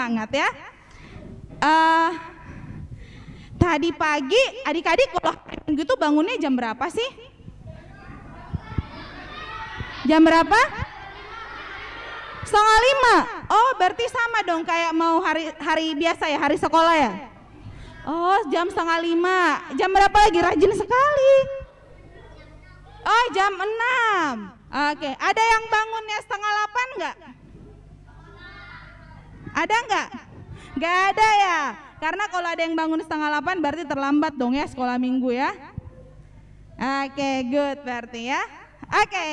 semangat ya. Tadi pagi adik-adik kalau gitu bangunnya jam berapa sih? Jam berapa? 4:30. Oh, berarti sama dong kayak mau hari biasa ya, hari sekolah ya? Oh, jam 4:30. Jam berapa lagi? Rajin sekali. Oh, jam 6. Oke, ada yang bangunnya 7:30 enggak? Ada enggak? Enggak ada ya. Karena kalau ada yang bangun 7:30 berarti terlambat dong ya sekolah minggu ya. Oke, good berarti ya. Oke.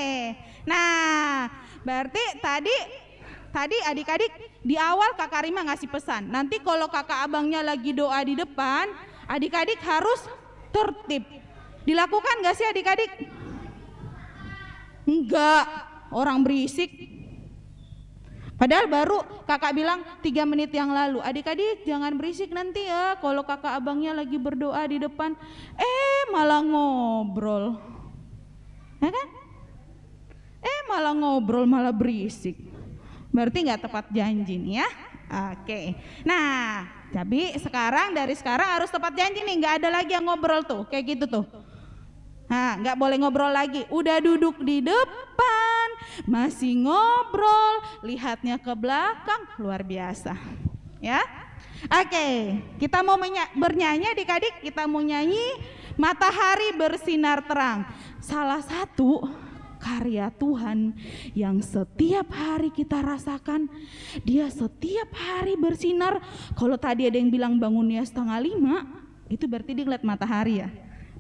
Nah, berarti tadi adik-adik di awal Kakak Rima ngasih pesan. Nanti kalau kakak abangnya lagi doa di depan, adik-adik harus tertib. Dilakukan gak sih adik-adik? Enggak, orang berisik. Padahal baru kakak bilang 3 menit yang lalu, adik-adik jangan berisik nanti ya kalau kakak abangnya lagi berdoa di depan. Malah ngobrol, ya kan? Malah ngobrol, malah berisik. Berarti nggak tepat janji nih ya. Oke. Nah, tapi dari sekarang harus tepat janji nih. Nggak ada lagi yang ngobrol tuh, kayak gitu tuh. Nah, nggak boleh ngobrol lagi. Udah duduk di depan, masih ngobrol, lihatnya ke belakang, luar biasa. Ya. Oke, kita mau bernyanyi adik-adik. Kita mau nyanyi Matahari Bersinar Terang. Salah satu karya Tuhan yang setiap hari kita rasakan, dia setiap hari bersinar. Kalau tadi ada yang bilang bangunnya 4:30, itu berarti dia ngeliat matahari ya,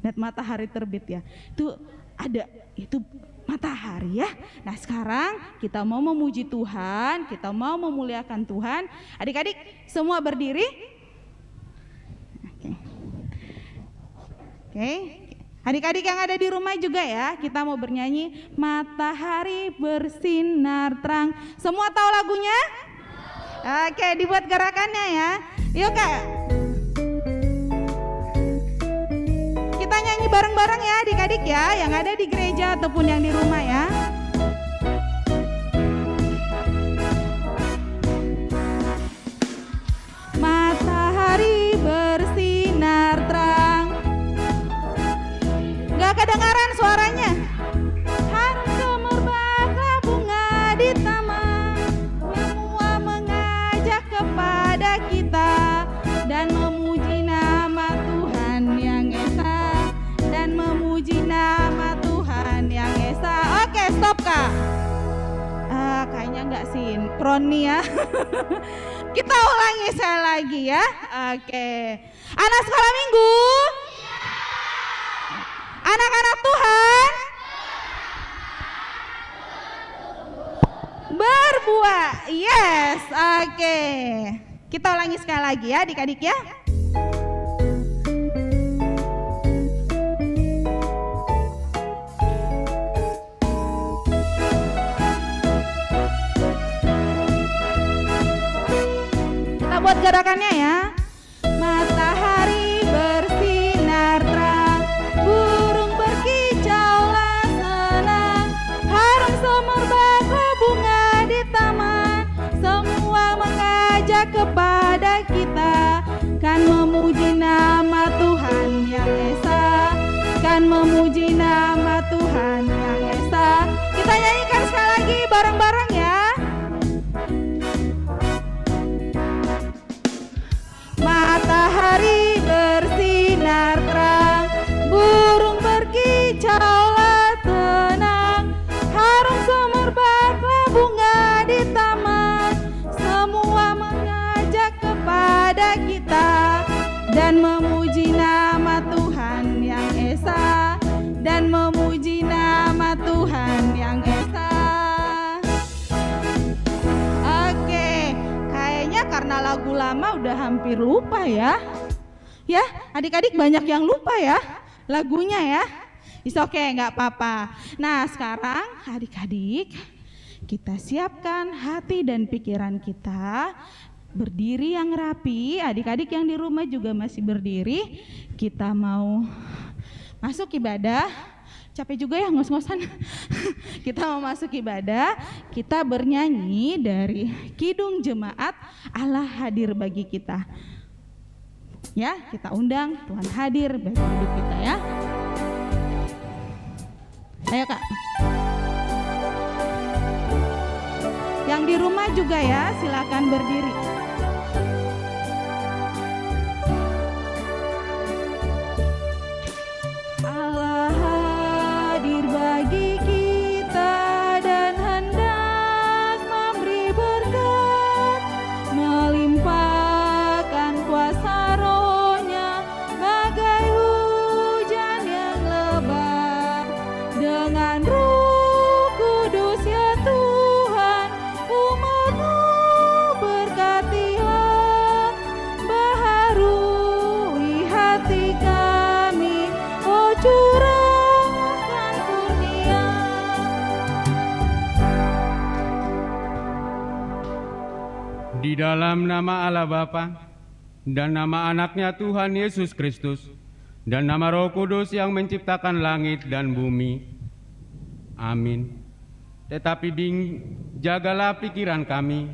lihat matahari terbit ya. Itu matahari ya. Nah sekarang kita mau memuji Tuhan, kita mau memuliakan Tuhan. Adik-adik semua berdiri. Oke. Adik-adik yang ada di rumah juga ya, kita mau bernyanyi Matahari Bersinar Terang. Semua tahu lagunya? Oke, dibuat gerakannya ya. Yuk Kak. Kita nyanyi bareng-bareng ya adik-adik ya, yang ada di gereja ataupun yang di rumah ya. Matahari bersinar terang. Gak kedengaran suaranya. Harum semerbaklah bunga di taman, semua mengajak kepada kita dan memuji nama Tuhan yang esa, dan memuji nama Tuhan yang esa. Oke, stop Kak. Kayaknya nggak sinkron nih ya. Kita ulangi sekali lagi ya. Oke. Anak sekolah minggu, anak-anak Tuhan berbuah. Yes, oke. Kita ulangi sekali lagi ya adik-adik ya. Kita buat gerakannya ya. Matahari bersinar terang, burung berkicaulah senang, harum semerbaklah bunga di taman, semua mengajak kepada kita, kan memuji nama Tuhan yang esa, kan memuji nama Tuhan yang esa. Kita nyanyikan sekali lagi bareng-bareng ya. Matahari bersinar terang, burung berkicaulah tenang, harum semerbaklah bunga di taman, semua mengajak kepada kita dan memuji nama Tuhan yang esa, dan memuji nama Tuhan yang esa. Oke, kayaknya karena lagu lama udah hampir lupa ya. Ya, adik-adik banyak yang lupa ya lagunya ya. It's okay, nggak apa-apa. Nah sekarang adik-adik kita siapkan hati dan pikiran kita, berdiri yang rapi. Adik-adik yang di rumah juga masih berdiri. Kita mau masuk ibadah. capek juga ya ngos-ngosan. Kita mau masuk ibadah, kita bernyanyi dari Kidung Jemaat Allah Hadir Bagi Kita. Ya, kita undang Tuhan hadir bagi hidup kita ya. Ayo Kak. Yang di rumah juga ya, silakan berdiri. Allah hadir bagi kita dan hendak memberi berkat, melimpahkan kuasa Roh-Nya bagai hujan yang lebat. Dengan Roh Kudus ya Tuhan, umat-Mu berkatilah, baharui hati kami, oh curahkan kurnia. Di dalam nama Allah Bapa dan nama anaknya Tuhan Yesus Kristus dan nama Roh Kudus yang menciptakan langit dan bumi. Amin. Tetapi jagalah pikiran kami,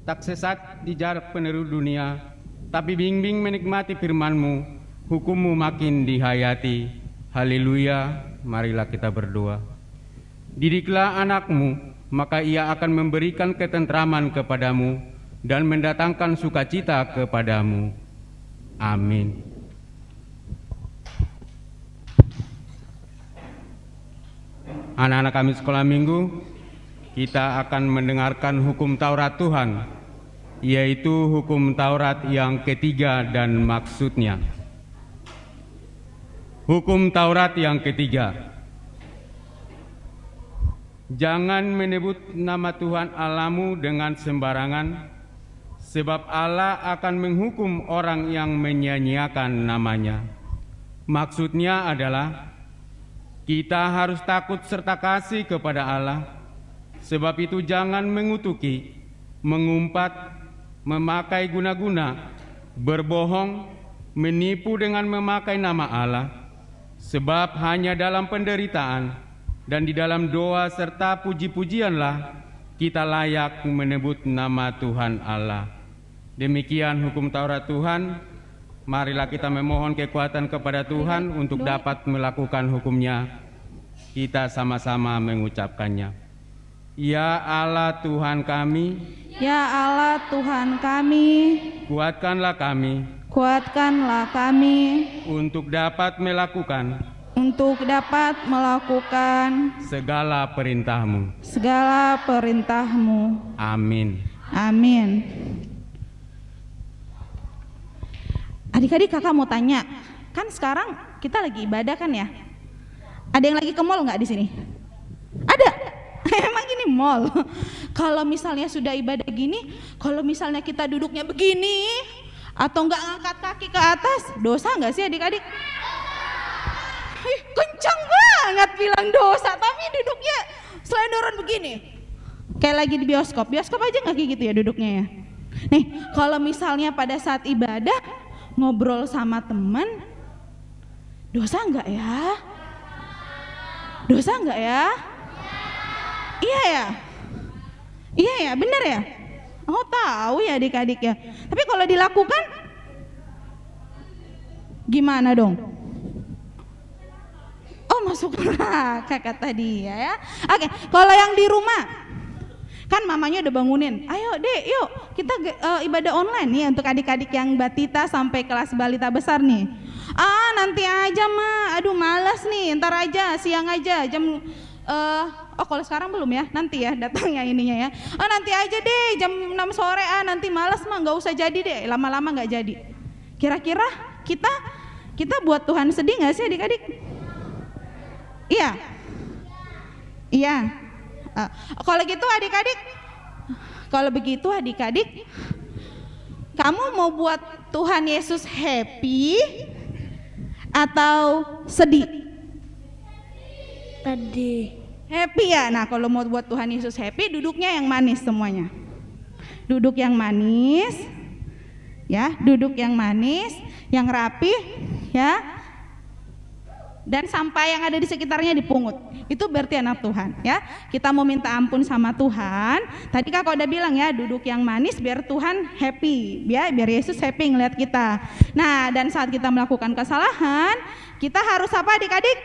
tak sesat di jarak penerus dunia, tapi bimbing menikmati firman-Mu, hukum-Mu makin dihayati. Haleluya, marilah kita berdoa. Didiklah anak-Mu, maka ia akan memberikan ketentraman kepadamu dan mendatangkan sukacita kepadamu. Amin. Anak-anak kami sekolah minggu, kita akan mendengarkan hukum Taurat Tuhan, yaitu hukum Taurat yang ketiga dan maksudnya. Hukum Taurat yang ketiga. Jangan menyebut nama Tuhan Allahmu dengan sembarangan, sebab Allah akan menghukum orang yang menyia-nyiakan namanya. Maksudnya adalah kita harus takut serta kasih kepada Allah. Sebab itu jangan mengutuki, mengumpat, memakai guna-guna, berbohong, menipu dengan memakai nama Allah. Sebab hanya dalam penderitaan dan di dalam doa serta puji-pujianlah kita layak menyebut nama Tuhan Allah. Demikian hukum Taurat Tuhan. Marilah kita memohon kekuatan kepada Tuhan untuk dapat melakukan hukumnya. Kita sama-sama mengucapkannya. Ya Allah Tuhan kami, Ya Allah Tuhan kami, kuatkanlah kami kuatkanlah kami untuk dapat melakukan segala perintah-Mu. segala perintah-Mu. Amin. Amin. Adik-adik, kakak mau tanya, kan sekarang kita lagi ibadah kan ya? Ada yang lagi ke mall nggak di sini? Ada? Emang ini mall? Kalau misalnya sudah ibadah gini, kalau misalnya kita duduknya begini atau nggak ngangkat kaki ke atas, dosa nggak sih adik-adik? Kencang banget bilang dosa, tapi duduknya selendoran begini. Kayak lagi di bioskop aja nggak kayak gitu ya duduknya ya. Nih, kalau misalnya pada saat ibadah ngobrol sama teman, dosa nggak ya? Dosa nggak ya? Iya ya? Iya ya, benar ya? Oh tahu ya adik-adik ya. Tapi kalau dilakukan gimana dong? Oh masuk neraka kata dia ya. Oke, kalau yang di rumah kan mamanya udah bangunin, ayo dek yuk kita ibadah online nih untuk adik-adik yang batita sampai kelas balita besar nih. Nanti aja ma, aduh malas nih, ntar aja, siang aja jam kalau sekarang belum ya, nanti ya datangnya ininya ya. Nanti aja deh jam 6 sore, nanti malas mah nggak usah jadi deh, lama-lama nggak jadi. Kira-kira kita buat Tuhan sedih nggak sih adik-adik? Iya, iya. Kalau gitu adik-adik, kalau begitu adik-adik, kamu mau buat Tuhan Yesus happy atau sedih? Sedih. Happy ya. Nah kalau mau buat Tuhan Yesus happy, duduknya yang manis semuanya. Duduk yang manis, ya, duduk yang manis, yang rapi, ya. dan sampah yang ada di sekitarnya dipungut. Itu berarti anak Tuhan ya. Kita mau minta ampun sama Tuhan. Tadi Kakak udah bilang ya, duduk yang manis biar Tuhan happy ya, biar Yesus happy ngeliat kita. Nah, dan saat kita melakukan kesalahan, kita harus apa adik-adik?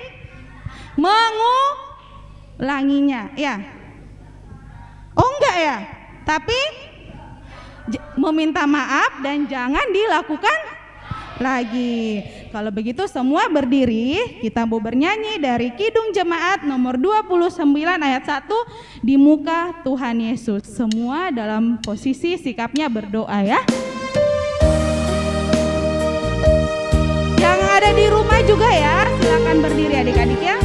Mengulanginya ya. Oh enggak ya, tapi meminta maaf dan jangan dilakukan lagi. Kalau begitu semua berdiri, kita mau bernyanyi dari Kidung Jemaat nomor 29 ayat 1, di muka Tuhan Yesus. Semua dalam posisi sikapnya berdoa ya. Yang ada di rumah juga ya, silakan berdiri adik-adik ya.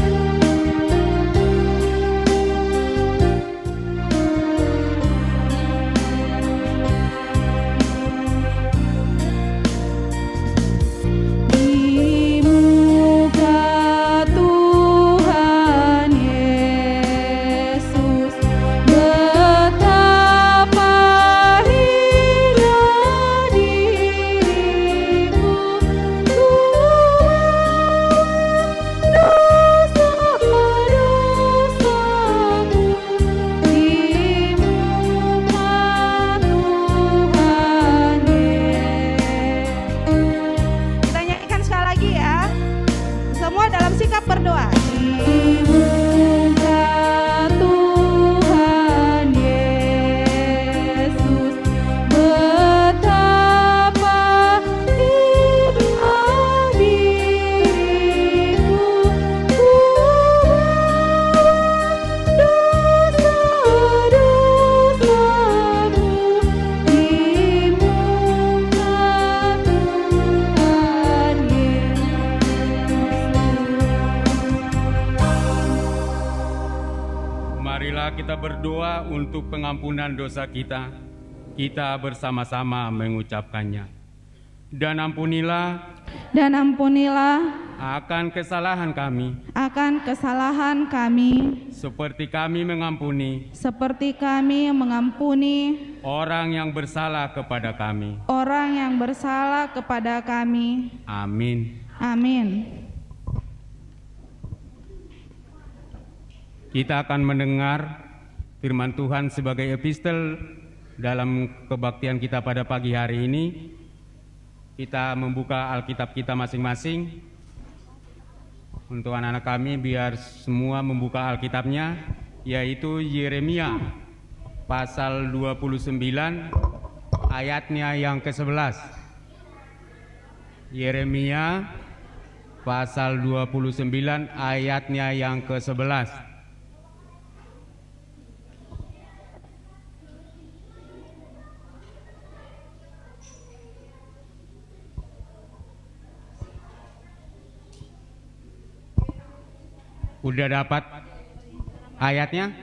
Kita berdoa untuk pengampunan dosa kita. Kita bersama-sama mengucapkannya. Dan ampunilah akan kesalahan kami, seperti kami mengampuni orang yang bersalah kepada kami. Amin. Kita akan mendengar firman Tuhan sebagai epistel dalam kebaktian kita pada pagi hari ini. Kita membuka Alkitab kita masing-masing. Untuk anak-anak kami biar semua membuka Alkitabnya, yaitu Yeremia pasal 29 ayatnya yang ke-11. Yeremia pasal 29 ayatnya yang ke-11. Udah dapat ayatnya?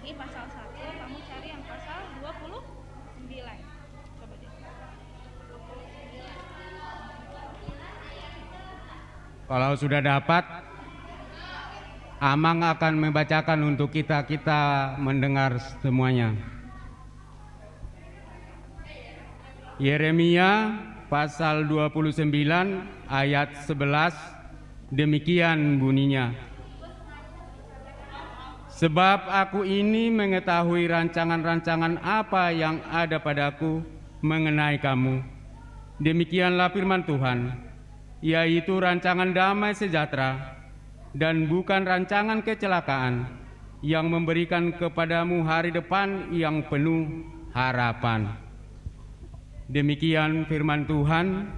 Ini pasal 1, kamu cari yang pasal 29. Coba deh. Kalau sudah dapat, Amang akan membacakan untuk kita mendengar semuanya. Yeremia pasal 29 ayat 11, demikian bunyinya. Sebab aku ini mengetahui rancangan-rancangan apa yang ada padaku mengenai kamu. Demikianlah firman Tuhan, yaitu rancangan damai sejahtera dan bukan rancangan kecelakaan, yang memberikan kepadamu hari depan yang penuh harapan. Demikian firman Tuhan.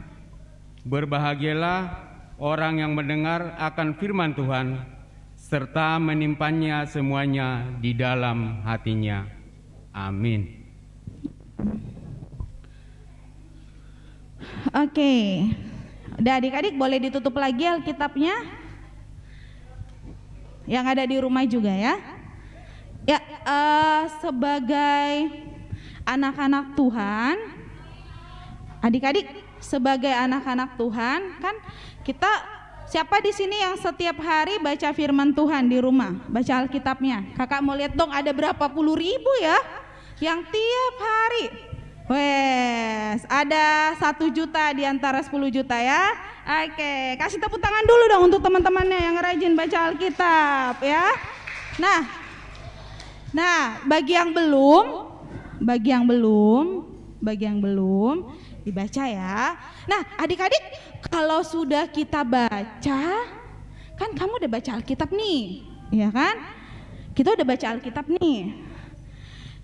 Berbahagialah orang yang mendengar akan firman Tuhan serta menimpannya semuanya di dalam hatinya. Amin. Oke. Udah adik-adik boleh ditutup lagi Alkitabnya. Yang ada di rumah juga ya. Ya, sebagai anak-anak Tuhan, adik-adik sebagai anak-anak Tuhan, kan kita siapa di sini yang setiap hari baca firman Tuhan di rumah, baca Alkitabnya? Kakak mau lihat dong, ada berapa puluh ribu ya yang tiap hari. Wes, ada 1 juta di antara 10 juta ya. Oke, kasih tepuk tangan dulu dong untuk teman-temannya yang rajin baca Alkitab ya. Nah, bagi yang belum dibaca ya. Nah, adik-adik, kalau sudah kita baca, kan kamu udah baca Alkitab nih, ya kan? Kita udah baca Alkitab nih.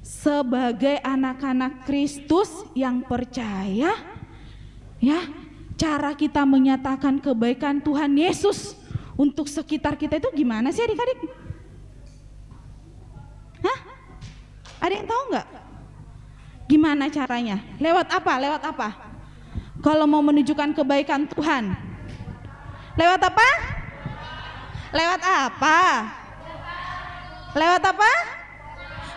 Sebagai anak-anak Kristus yang percaya, ya, cara kita menyatakan kebaikan Tuhan Yesus untuk sekitar kita itu gimana sih adik-adik? Hah? Ada yang tahu nggak? Gimana caranya? Lewat apa? Kalau mau menunjukkan kebaikan Tuhan, lewat apa? Lewat apa?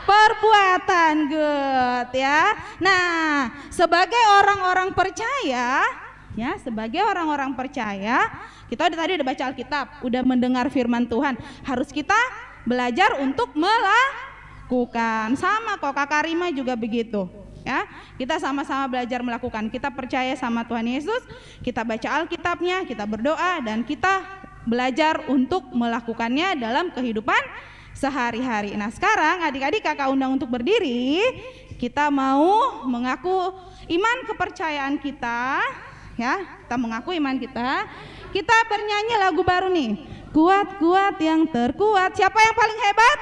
Perbuatan, good ya. Nah, sebagai orang-orang percaya, ya, kita tadi udah baca Alkitab, udah mendengar firman Tuhan, harus kita belajar untuk melakukan. Sama kok, Kakak Rima juga begitu. Ya, kita sama-sama belajar melakukan. Kita percaya sama Tuhan Yesus, kita baca Alkitabnya, kita berdoa, dan kita belajar untuk melakukannya dalam kehidupan sehari-hari. Nah, sekarang adik-adik kakak undang untuk berdiri. Kita mau mengaku iman kepercayaan kita, ya. Kita mengaku iman kita. Kita bernyanyi lagu baru nih. Kuat-kuat yang terkuat. Siapa yang paling hebat?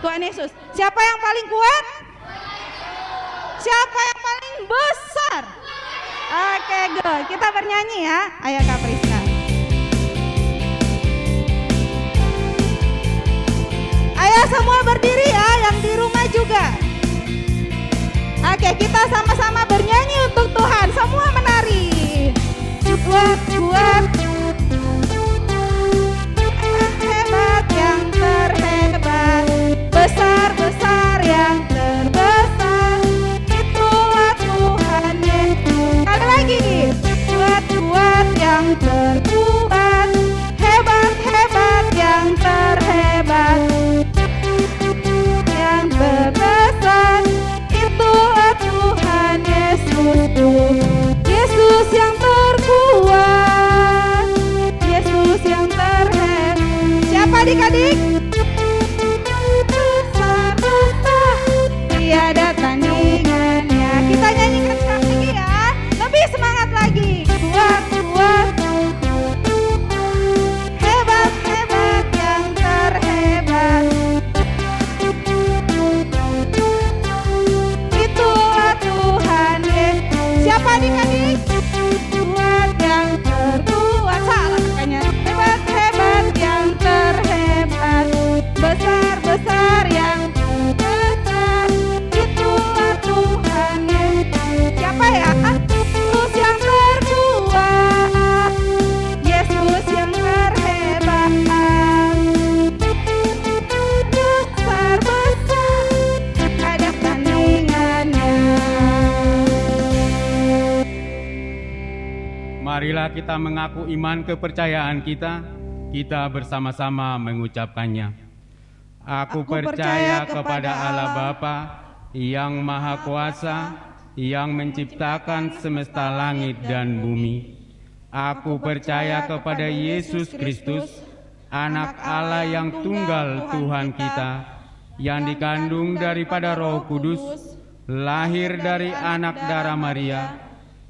Tuhan Yesus. Siapa yang paling kuat? Siapa yang paling besar? Oke, good. Kita bernyanyi ya. Ayo Kak Priska. Ayo semua berdiri ya, yang di rumah juga. Oke, kita sama-sama bernyanyi untuk Tuhan. Semua menari. Kuat-kuat, hebat yang terhebat, besar-besar yang terbesar, itulah Tuhan Yesus. Sekali lagi, kuat-kuat yang terkuat, hebat-hebat yang terhebat, yang terbesar, itulah Tuhan Yesus. Yesus yang terkuat, Yesus yang terhebat. Siapa adik-adik? Besar-besar, tiada tandingannya. Kita nyanyikan sekali lagi ya, lebih semangat lagi. Kuat-kuat, hebat-hebat yang terhebat, itulah Tuhan Yesus. Siapa adik-adik? Kuat yang terkuat, salah kakaknya. Hebat-hebat yang terhebat, besar-besar yang terbesar, itulah Tuhan Yesus. Siapa ya? Yesus yang terkuat, Yesus yang terhebat, besar-besar, ada tandingannya. Marilah kita mengaku iman kepercayaan kita. Kita bersama-sama mengucapkannya. Aku percaya kepada Allah Bapa yang Maha Kuasa, yang menciptakan semesta langit dan bumi. Aku percaya kepada Yesus Kristus, Anak Allah yang tunggal Tuhan kita, yang dikandung daripada Roh Kudus, lahir dari anak darah Maria,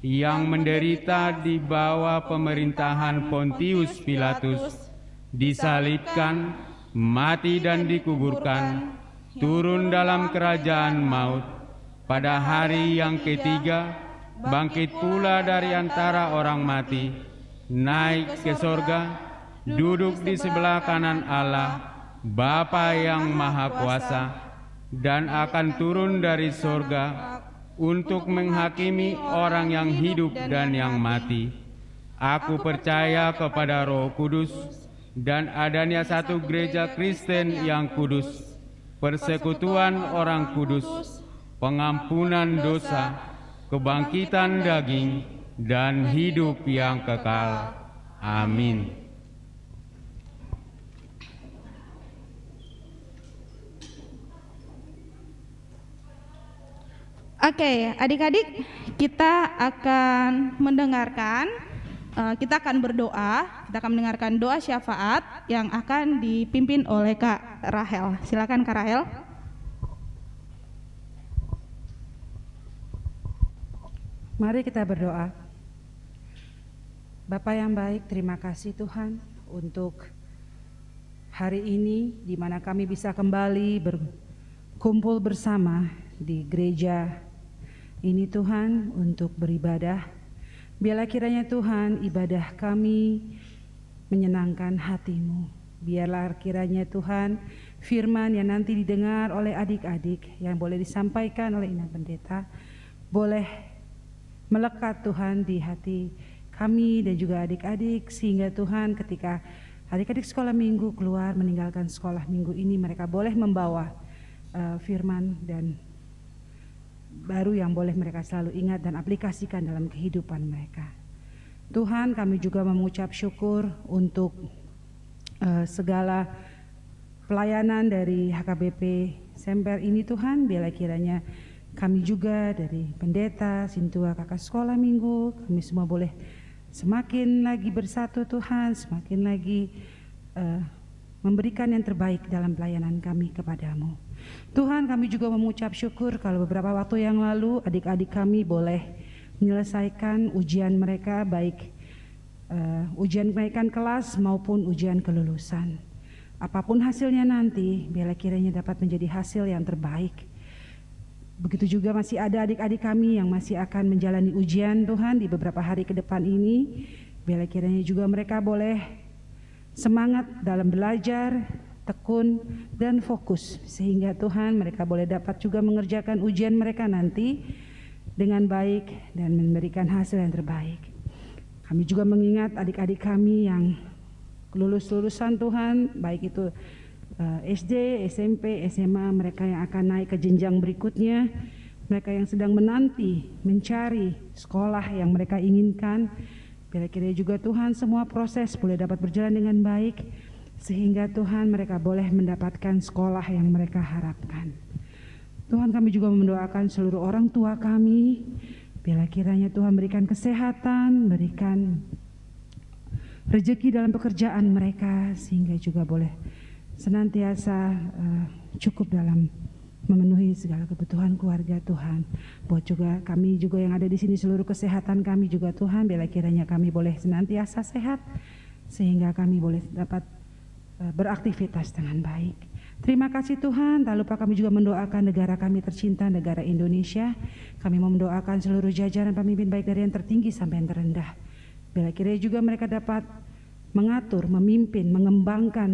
yang menderita di bawah pemerintahan Pontius Pilatus, disalibkan, mati dan dikuburkan, turun dalam kerajaan maut, pada hari yang ketiga bangkit pula dari antara orang mati, naik ke sorga, duduk di sebelah kanan Allah, Bapa yang Maha Kuasa, dan akan turun dari sorga untuk menghakimi orang yang hidup dan yang mati. Aku percaya kepada Roh Kudus dan adanya satu gereja Kristen yang kudus, persekutuan orang kudus, pengampunan dosa, kebangkitan daging, dan hidup yang kekal. Amin. Oke, adik-adik, kita akan mendengarkan, kita akan berdoa, kita akan mendengarkan doa syafaat yang akan dipimpin oleh Kak Rahel. Silakan Kak Rahel. Mari kita berdoa. Bapa yang baik, terima kasih Tuhan untuk hari ini di mana kami bisa kembali berkumpul bersama di gereja ini Tuhan untuk beribadah. Biarlah kiranya Tuhan ibadah kami menyenangkan hati-Mu. Biarlah kiranya Tuhan firman yang nanti didengar oleh adik-adik yang boleh disampaikan oleh Ina Pendeta boleh melekat Tuhan di hati kami dan juga adik-adik, sehingga Tuhan ketika adik-adik sekolah minggu keluar meninggalkan sekolah minggu ini, mereka boleh membawa firman dan baru yang boleh mereka selalu ingat dan aplikasikan dalam kehidupan mereka. Tuhan, kami juga mengucap syukur untuk segala pelayanan dari HKBP Semper ini Tuhan. Biarlah kiranya kami juga dari pendeta, sintua, kakak sekolah minggu, kami semua boleh semakin lagi bersatu Tuhan, semakin lagi memberikan yang terbaik dalam pelayanan kami kepadamu. Tuhan, kami juga mengucap syukur kalau beberapa waktu yang lalu adik-adik kami boleh menyelesaikan ujian mereka, baik ujian kenaikan kelas maupun ujian kelulusan. Apapun hasilnya nanti, biarlah kiranya dapat menjadi hasil yang terbaik. Begitu juga masih ada adik-adik kami yang masih akan menjalani ujian Tuhan di beberapa hari ke depan ini. Biarlah kiranya juga mereka boleh semangat dalam belajar, tekun dan fokus, sehingga Tuhan mereka boleh dapat juga mengerjakan ujian mereka nanti dengan baik dan memberikan hasil yang terbaik. Kami juga mengingat adik-adik kami yang lulusan Tuhan, baik itu SD, SMP, SMA, mereka yang akan naik ke jenjang berikutnya, mereka yang sedang menanti, mencari sekolah yang mereka inginkan. Kira-kira juga Tuhan semua proses boleh dapat berjalan dengan baik, sehingga Tuhan mereka boleh mendapatkan sekolah yang mereka harapkan. Tuhan, kami juga mendoakan seluruh orang tua kami, bila kiranya Tuhan berikan kesehatan, berikan rezeki dalam pekerjaan mereka, sehingga juga boleh senantiasa cukup dalam memenuhi segala kebutuhan keluarga Tuhan. Buat juga kami juga yang ada di sini, seluruh kesehatan kami juga Tuhan, bila kiranya kami boleh senantiasa sehat, sehingga kami boleh dapat beraktivitas dengan baik. Terima kasih Tuhan. Tak lupa kami juga mendoakan negara kami tercinta, negara Indonesia. Kami mau mendoakan seluruh jajaran pemimpin baik dari yang tertinggi sampai yang terendah. Bila kiranya juga mereka dapat mengatur, memimpin, mengembangkan,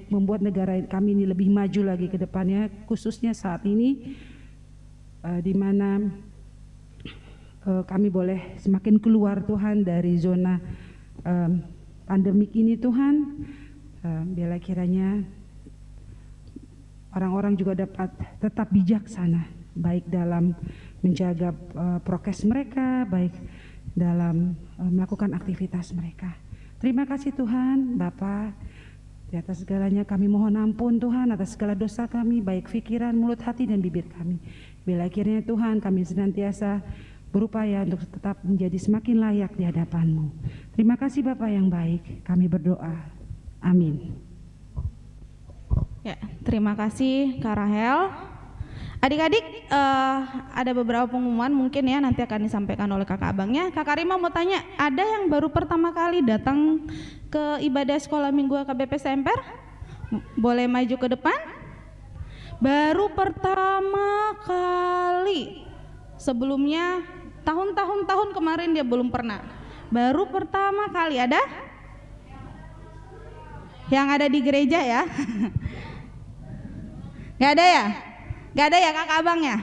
membuat negara kami ini lebih maju lagi ke depannya, khususnya saat ini di mana kami boleh semakin keluar Tuhan dari zona pandemik ini Tuhan. Biarlah kiranya orang-orang juga dapat tetap bijaksana, baik dalam menjaga prokes mereka, baik dalam melakukan aktivitas mereka. Terima kasih Tuhan, Bapa. Di atas segalanya kami mohon ampun Tuhan atas segala dosa kami, baik pikiran, mulut, hati, dan bibir kami. Bila akhirnya Tuhan kami senantiasa berupaya untuk tetap menjadi semakin layak di hadapan-Mu. Terima kasih Bapa yang baik, kami berdoa. Amin. Ya, terima kasih Kak Rahel. Adik-adik, ada beberapa pengumuman mungkin ya nanti akan disampaikan oleh kakak abangnya. Kakak Rima mau tanya, ada yang baru pertama kali datang ke ibadah sekolah minggu HKBP Semper? Boleh maju ke depan? Baru pertama kali. Sebelumnya tahun kemarin dia belum pernah. Baru pertama kali ada? Yang ada di gereja ya? Gak ada ya? Gak ada ya kakak abangnya?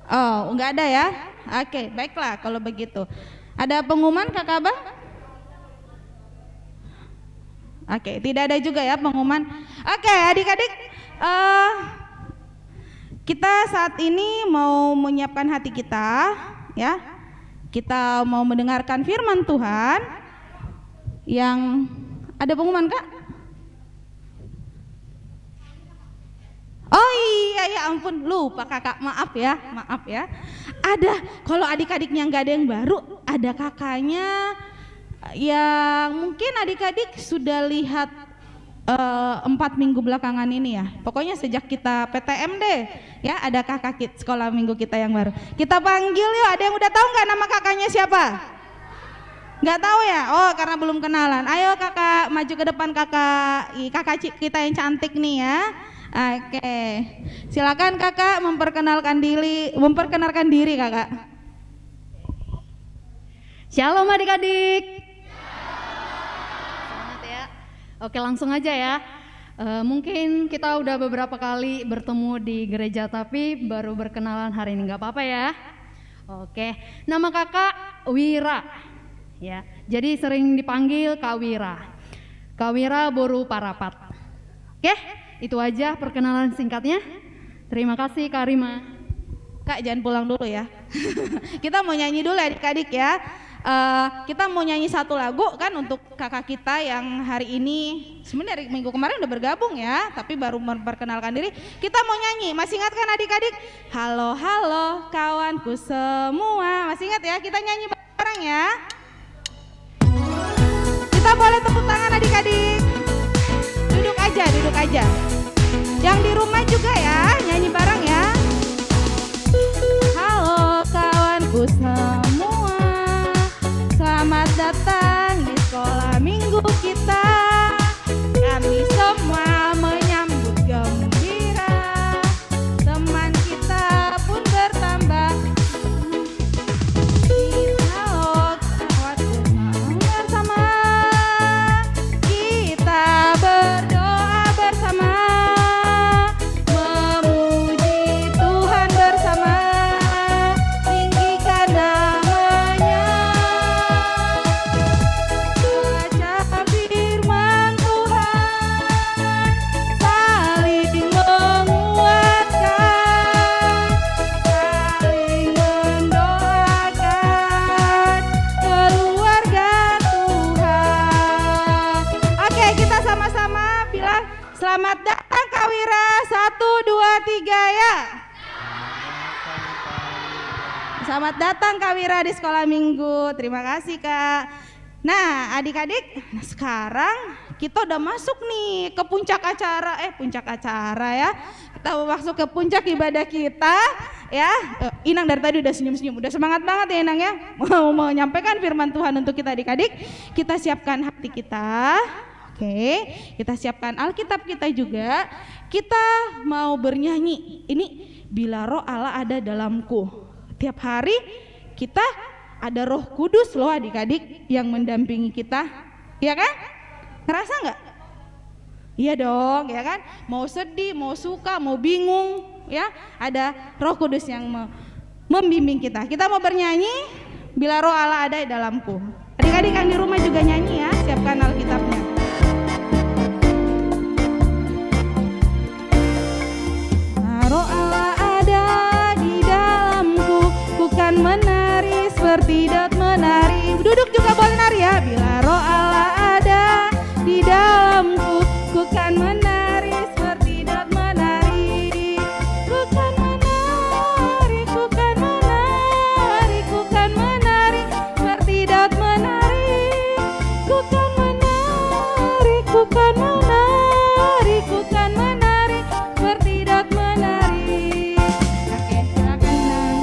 Oh, gak ada ya? Oke, baiklah kalau begitu. Ada pengumuman kakak abang? Oke, tidak ada juga ya pengumuman. Oke, adik-adik, Kita saat ini mau menyiapkan hati kita, ya. Kita mau mendengarkan firman Tuhan yang ada pengumuman, Kak? Oh iya, ya ampun, lupa Kakak, maaf ya. Ada, kalau adik-adiknya nggak ada yang baru, ada kakaknya yang mungkin adik-adik sudah lihat 4 minggu belakangan ini ya. Pokoknya sejak kita PTM deh, ya ada kakak sekolah minggu kita yang baru. Kita panggil yuk, ada yang udah tahu nggak nama kakaknya siapa? Nggak tahu ya? Oh, karena belum kenalan. Ayo kakak, maju ke depan kakak kita yang cantik nih ya. Oke, silakan kakak memperkenalkan diri kakak. Shalom adik-adik. Selamat ya. Oke, langsung aja ya. Mungkin kita udah beberapa kali bertemu di gereja, tapi baru berkenalan hari ini, nggak apa-apa ya. Oke, nama kakak Wira. Ya, jadi sering dipanggil Kak Wira. Kak Wira Boru Parapat. Oke, itu aja perkenalan singkatnya. Terima kasih Kak Rima. Kak jangan pulang dulu ya. Kita mau nyanyi dulu adik-adik ya. Kita mau nyanyi satu lagu kan untuk kakak kita yang hari ini sebenarnya dari minggu kemarin udah bergabung ya, tapi baru memperkenalkan diri. Kita mau nyanyi, masih ingat kan adik-adik? Halo halo kawanku semua, masih ingat ya? Kita nyanyi bareng ya. Kita boleh tepuk tangan adik-adik. Duduk aja. Yang di rumah juga ya, nyanyi bareng ya. Halo kawanku semua, selamat datang di sekolah minggu kita. Kami semua menyambut gembira, teman kita pun bertambah. Halo kawanku bersama, kita berdoa bersama, memuji Tuhan bersama, tinggikan namanya. Baca firman Tuhan, saling menguatkan, saling mendoakan keluarga Tuhan. Oke, kita sama-sama bilang selamat datang Kak Wira. 1, 2, 3 ya. Selamat datang Kak Wira di sekolah minggu. Terima kasih Kak. Nah adik-adik, sekarang kita udah masuk nih ke puncak acara ya. Kita masuk ke puncak ibadah kita ya. Inang dari tadi udah senyum-senyum, udah semangat banget ya Inang ya. Mau menyampaikan firman Tuhan untuk kita adik-adik. Kita siapkan hati kita. Oke, kita siapkan Alkitab kita juga. Kita mau bernyanyi. Ini bila roh Allah ada dalamku. Tiap hari kita ada Roh Kudus loh adik-adik yang mendampingi kita. Iya kan? Ngerasa nggak? Iya dong, ya kan? Mau sedih, mau suka, mau bingung, ya ada Roh Kudus yang membimbing kita. Kita mau bernyanyi bila roh Allah ada di dalamku. Adik-adik yang di rumah juga nyanyi ya, siapkan Alkitabnya. Roh Allah ada di dalamku, bukan menari seperti dot menari. Duduk juga boleh nari ya. Bila roh Allah ada di dalamku, bukan menari seperti dot menari. Bukan menari, bukan menari, bukan menari seperti dot menari. Bukan menari, bukan menari, bukan menari seperti dot menari. Oke, silakan Nang.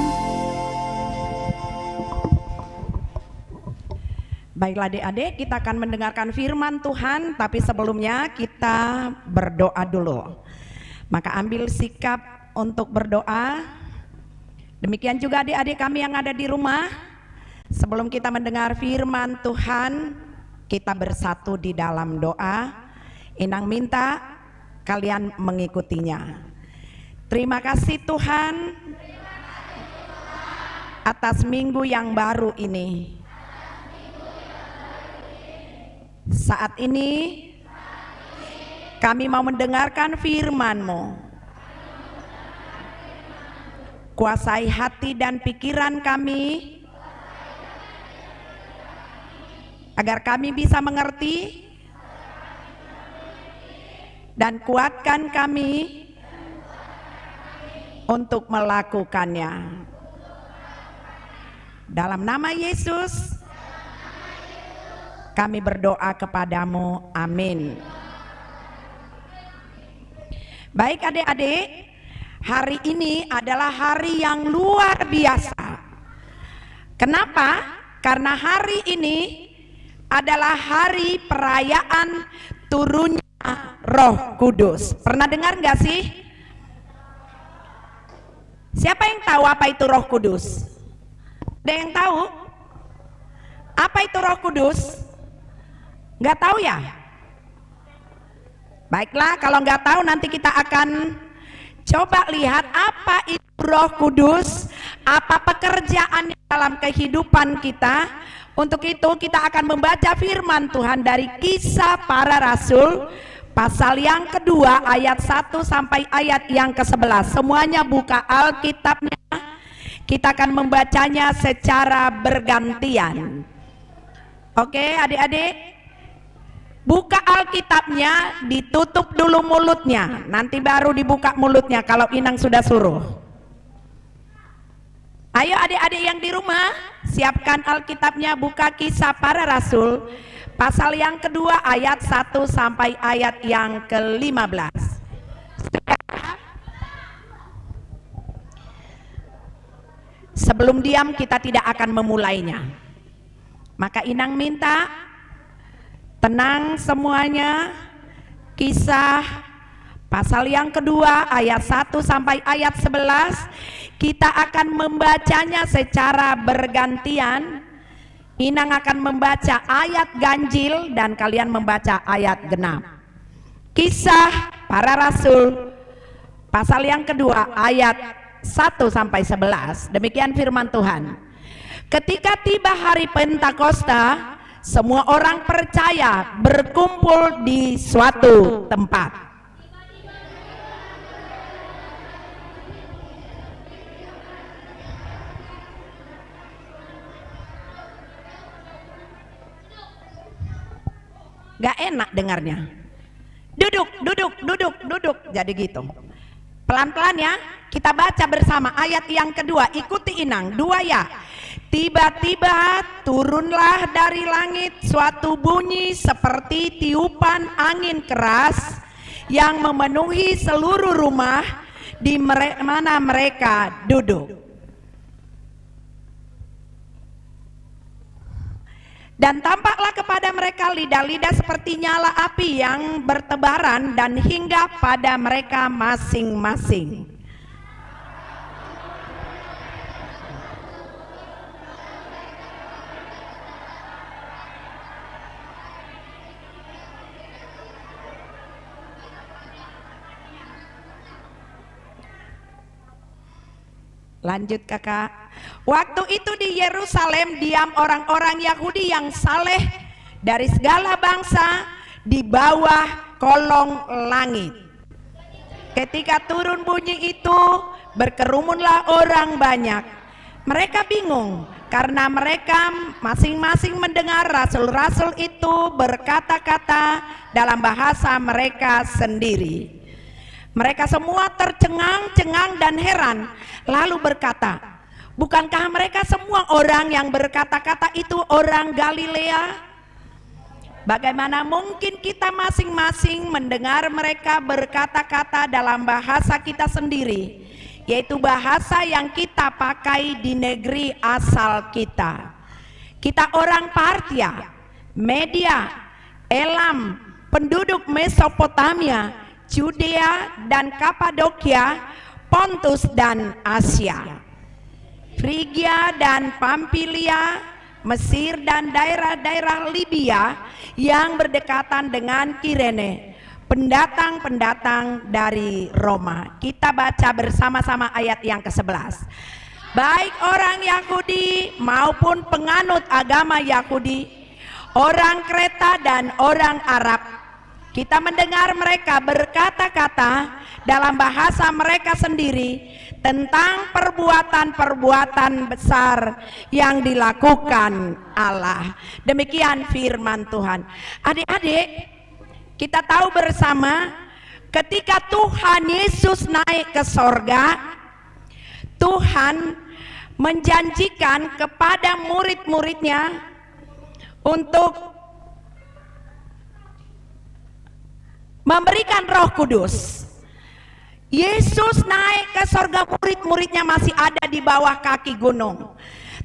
Baiklah adik-adik, kita akan mendengarkan firman Tuhan, tapi sebelumnya kita berdoa dulu. Maka ambil sikap untuk berdoa. Demikian juga adik-adik kami yang ada di rumah. Sebelum kita mendengar firman Tuhan, kita bersatu di dalam doa. Inang minta kalian mengikutinya. Terima kasih Tuhan atas minggu yang baru ini. Saat ini kami mau mendengarkan firman-Mu. kuasai hati dan pikiran kami, agar kami bisa mengerti dan kuatkan kami untuk melakukannya. Dalam nama Yesus kami berdoa kepadamu, amin. Baik adik-adik, hari ini adalah hari yang luar biasa. Kenapa? Karena hari ini adalah hari perayaan turunnya Roh Kudus. Pernah dengar nggak sih? Siapa yang tahu apa itu Roh Kudus? Ada yang tahu? Apa itu Roh Kudus? Nggak tahu ya? Baiklah, kalau nggak tahu nanti kita akan coba lihat apa itu Roh Kudus, apa pekerjaannya dalam kehidupan kita. Untuk itu kita akan membaca firman Tuhan dari Kisah Para Rasul pasal yang kedua ayat 1 sampai ayat yang ke-11. Semuanya buka Alkitabnya. Kita akan membacanya secara bergantian. Oke, adik-adik. Buka Alkitabnya, ditutup dulu mulutnya, nanti baru dibuka mulutnya kalau Inang sudah suruh. Ayo adik-adik yang di rumah, siapkan Alkitabnya, buka Kisah Para Rasul pasal yang kedua ayat 1 sampai ayat yang ke-15. Sebelum diam kita tidak akan memulainya. Maka Inang minta tenang semuanya. Kisah pasal yang kedua ayat 1 sampai ayat 11. Kita akan membacanya secara bergantian. Inang akan membaca ayat ganjil dan kalian membaca ayat genap. Kisah Para Rasul pasal yang kedua ayat 1 sampai 11. Demikian firman Tuhan. Ketika tiba hari Pentakosta, semua orang percaya berkumpul di suatu tempat. Gak enak dengarnya. Duduk, duduk, duduk, duduk. Jadi gitu. Pelan-pelan ya. Kita baca bersama ayat yang kedua. Ikuti Inang. 2 ya. Tiba-tiba turunlah dari langit suatu bunyi seperti tiupan angin keras yang memenuhi seluruh rumah di mana mereka duduk. Dan tampaklah kepada mereka lidah-lidah seperti nyala api yang bertebaran dan hinggap pada mereka masing-masing. Lanjut kakak. Waktu itu di Yerusalem diam orang-orang Yahudi yang saleh dari segala bangsa di bawah kolong langit. Ketika turun bunyi itu, berkerumunlah orang banyak. Mereka bingung karena mereka masing-masing mendengar rasul-rasul itu berkata-kata dalam bahasa mereka sendiri. Mereka semua tercengang-cengang dan heran, lalu berkata, bukankah mereka semua orang yang berkata-kata itu orang Galilea? Bagaimana mungkin kita masing-masing mendengar mereka berkata-kata dalam bahasa kita sendiri, yaitu bahasa yang kita pakai di negeri asal kita. Kita orang Partia, Media, Elam, penduduk Mesopotamia, Judea dan Kapadokia, Pontus dan Asia, Frigia dan Pamfilia, Mesir dan daerah-daerah Libya yang berdekatan dengan Kirene, pendatang-pendatang dari Roma. Kita baca bersama-sama ayat yang ke-11. Baik orang Yahudi maupun penganut agama Yahudi, orang Kreta dan orang Arab, kita mendengar mereka berkata-kata dalam bahasa mereka sendiri tentang perbuatan-perbuatan besar yang dilakukan Allah. Demikian firman Tuhan. Adik-adik, kita tahu bersama ketika Tuhan Yesus naik ke sorga, Tuhan menjanjikan kepada murid-muridnya untuk memberikan Roh Kudus. Yesus naik ke sorga, murid-muridnya masih ada di bawah kaki gunung.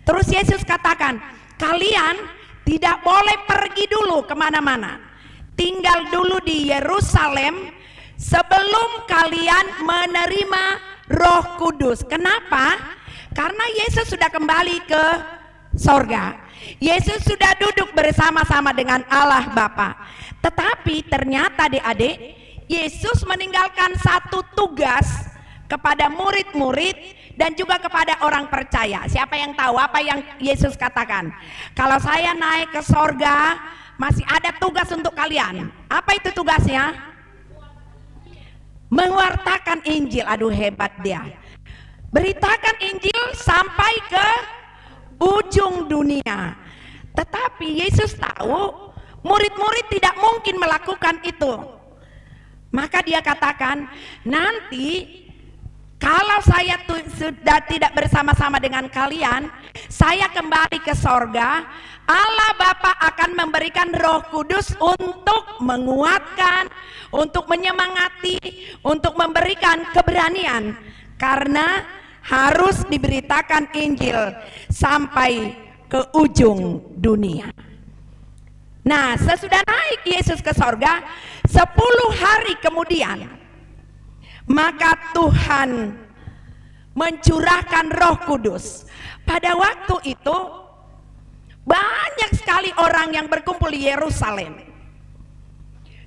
Terus Yesus katakan, kalian tidak boleh pergi dulu kemana-mana, tinggal dulu di Yerusalem sebelum kalian menerima Roh Kudus. Kenapa? Karena Yesus sudah kembali ke sorga. Yesus sudah duduk bersama-sama dengan Allah Bapa. Tetapi ternyata adik-adik, Yesus meninggalkan satu tugas kepada murid-murid dan juga kepada orang percaya. Siapa yang tahu apa yang Yesus katakan? Kalau saya naik ke sorga, masih ada tugas untuk kalian. Apa itu tugasnya? Mewartakan Injil. Aduh, hebat dia. Beritakan Injil sampai ke ujung dunia. Tetapi Yesus tahu murid-murid tidak mungkin melakukan itu. Maka dia katakan, nanti kalau saya sudah tidak bersama-sama dengan kalian, saya kembali ke sorga, Allah Bapa akan memberikan Roh Kudus untuk menguatkan, untuk menyemangati, untuk memberikan keberanian. Karena harus diberitakan Injil sampai ke ujung dunia. Nah, sesudah naik Yesus ke sorga, 10 hari kemudian, maka Tuhan mencurahkan Roh Kudus. Pada waktu itu banyak sekali orang yang berkumpul di Yerusalem,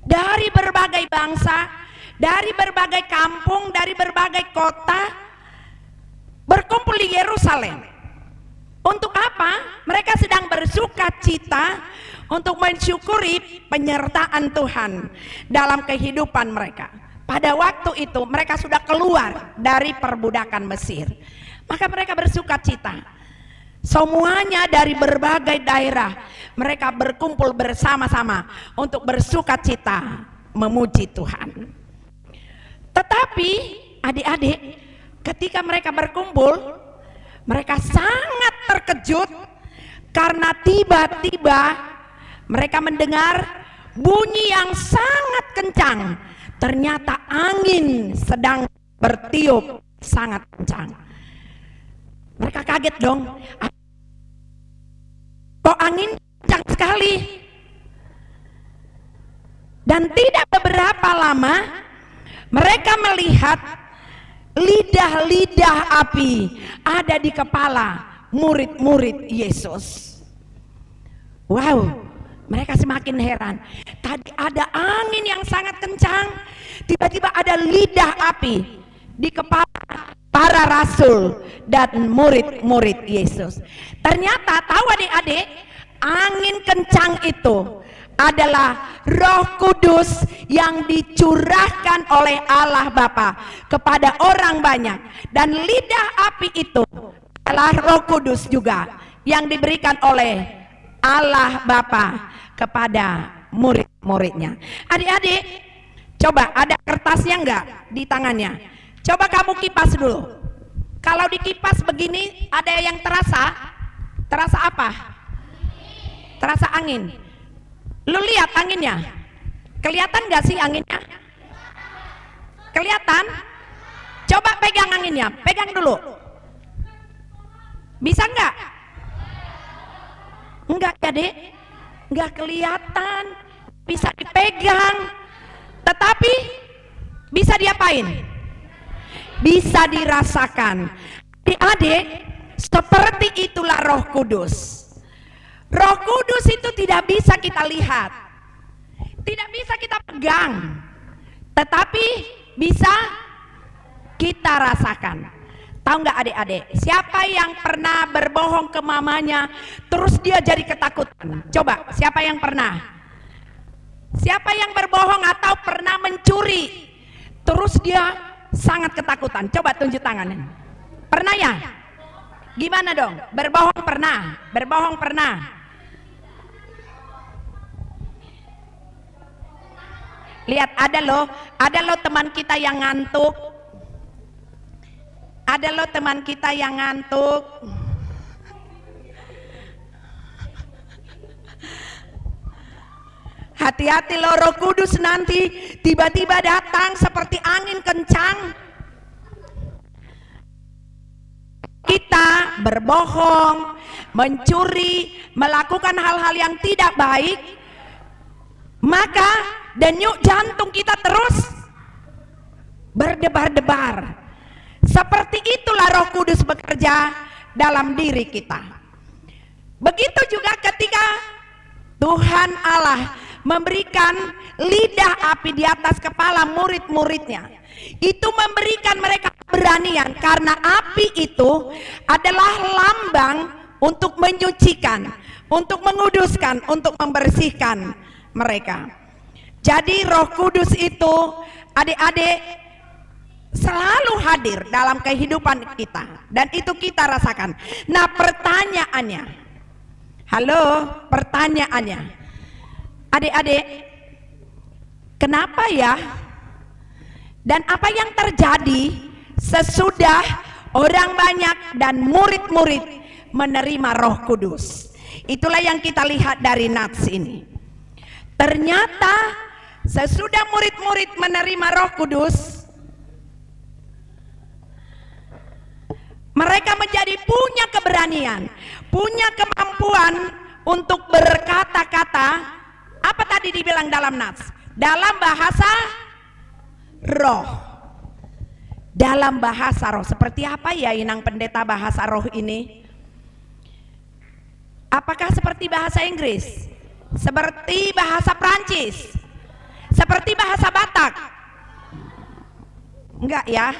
dari berbagai bangsa, dari berbagai kampung, dari berbagai kota, berkumpul di Yerusalem. Untuk apa? Mereka sedang bersuka cita untuk mensyukuri penyertaan Tuhan dalam kehidupan mereka. Pada waktu itu mereka sudah keluar dari perbudakan Mesir. Maka mereka bersuka cita. Semuanya dari berbagai daerah mereka berkumpul bersama-sama untuk bersuka cita memuji Tuhan. Tetapi adik-adik, ketika mereka berkumpul, mereka sangat terkejut karena tiba-tiba mereka mendengar bunyi yang sangat kencang. Ternyata angin sedang bertiup sangat kencang. Mereka kaget dong. Kok angin kencang sekali? Dan tidak beberapa lama mereka melihat lidah-lidah api ada di kepala murid-murid Yesus. Wow, mereka semakin heran. Tadi ada angin yang sangat kencang, tiba-tiba ada lidah api di kepala para rasul dan murid-murid Yesus. Ternyata tahu adik-adik, angin kencang itu adalah Roh Kudus yang dicurahkan oleh Allah Bapa kepada orang banyak, dan lidah api itu adalah Roh Kudus juga yang diberikan oleh Allah Bapa kepada murid-muridnya. Adik-adik, coba ada kertasnya enggak di tangannya? Coba kamu kipas dulu. Kalau dikipas begini ada yang terasa? Terasa apa? Terasa angin. Lu lihat anginnya? Kelihatan gak sih anginnya? Kelihatan? Coba pegang anginnya, pegang dulu. Bisa enggak? Enggak ya dek? Enggak kelihatan. Bisa dipegang. Tetapi bisa diapain? Bisa dirasakan. Adik-adik, seperti itulah Roh Kudus. Roh Kudus itu tidak bisa kita lihat, tidak bisa kita pegang, tetapi bisa kita rasakan. Tahu nggak adik-adik, siapa yang pernah berbohong ke mamanya terus dia jadi ketakutan? Coba, siapa yang pernah? Siapa yang berbohong atau pernah mencuri, terus dia sangat ketakutan? Coba tunjuk tangannya. Pernah ya? Gimana dong? Berbohong pernah? Berbohong pernah? Lihat, ada loh teman kita yang ngantuk. Ada loh teman kita yang ngantuk. Hati-hati loh, Roh Kudus nanti tiba-tiba datang seperti angin kencang. Kita berbohong, mencuri, melakukan hal-hal yang tidak baik, maka denyut jantung kita terus berdebar-debar. Seperti itulah Roh Kudus bekerja dalam diri kita. Begitu juga ketika Tuhan Allah memberikan lidah api di atas kepala murid-muridnya, itu memberikan mereka keberanian, karena api itu adalah lambang untuk menyucikan, untuk menguduskan, untuk membersihkan mereka. Jadi Roh Kudus itu, adik-adik, selalu hadir dalam kehidupan kita, dan itu kita rasakan. Nah, pertanyaannya, adik-adik, kenapa ya? Dan apa yang terjadi sesudah orang banyak dan murid-murid menerima Roh Kudus? Itulah yang kita lihat dari nats ini. Ternyata sesudah murid-murid menerima Roh Kudus, mereka menjadi punya keberanian, punya kemampuan untuk berkata-kata. Apa tadi dibilang dalam nats? Dalam bahasa roh. Dalam bahasa roh. Seperti apa ya Inang Pendeta bahasa roh ini? Apakah seperti bahasa Inggris? Seperti bahasa Prancis? Seperti bahasa Batak? Enggak ya?